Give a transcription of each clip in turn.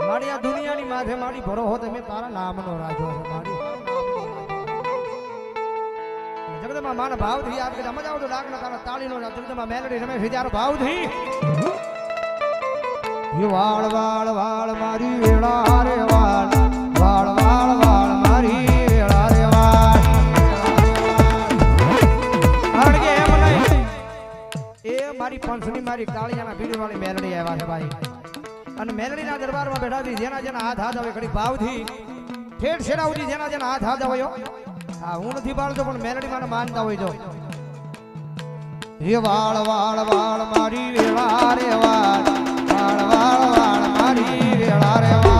મારી આ દુનિયાની માથે મારી ભરો હોત મેં તારા નામનો રાખ્યો છે મારી જગદમાં મારા ભાવથી યાદ કે મજા આવતો લાગના તારા તાળીનો જગદમાં મેલડી રમે છે તારો ભાવથી વાળ વાળ વાળ મારી વેળા રે વાળ વાળ વાળ વાળ મારી વેળા રે વાળ કારણ કે એમ નહીં એ મારી પંચની મારી કાળિયાના ભીડ વાળી મેલડી આવ્યા છે ભાઈ અને મેલડીના દરબારમાં બેઠા હતી જેના જેના હાથ હાથ આવે ઘડી ભાવથી ઠેઠ છેડા સુધી જેના જેના હાથ હાથ આવ્યો હા હું નથી પાડતો પણ મેલડી મને માનતા હોય જો હે વાળ વાળ વાળ મારી વેળા રે વાળ વાળ વાળ વાળ મારી વેળા રે વાળ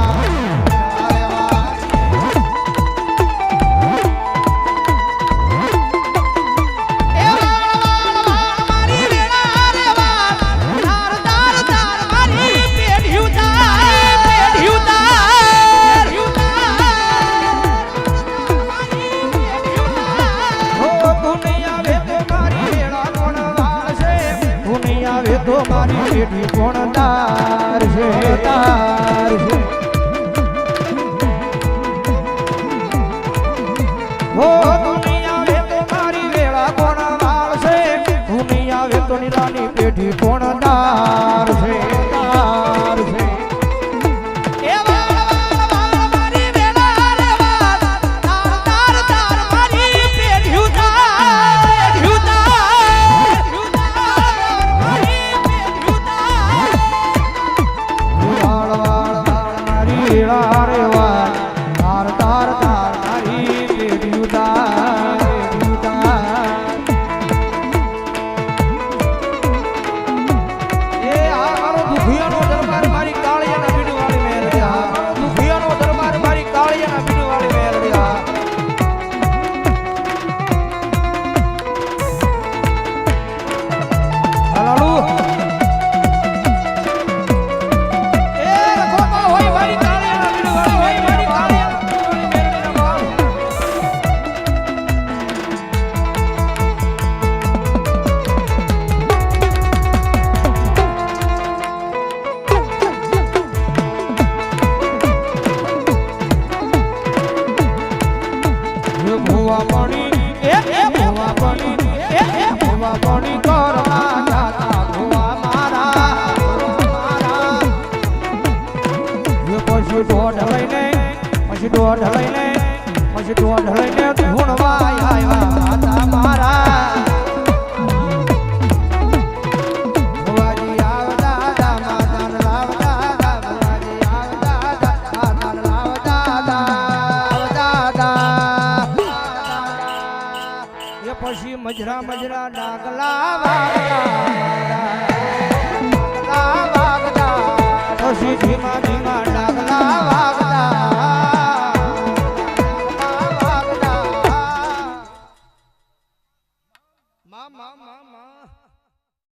તો મારી પેઢી કોણ તાર છે તાર છે હો દુનિયા વે તો મારી વેળા કોણ વાળ છે દુનિયા વે તો નિરાની પેઢી કોણ તાર છે તાર છે પછી મજરા મજરા ડાગલા વાગતા પછી ધીમા ધીમા ડાગલા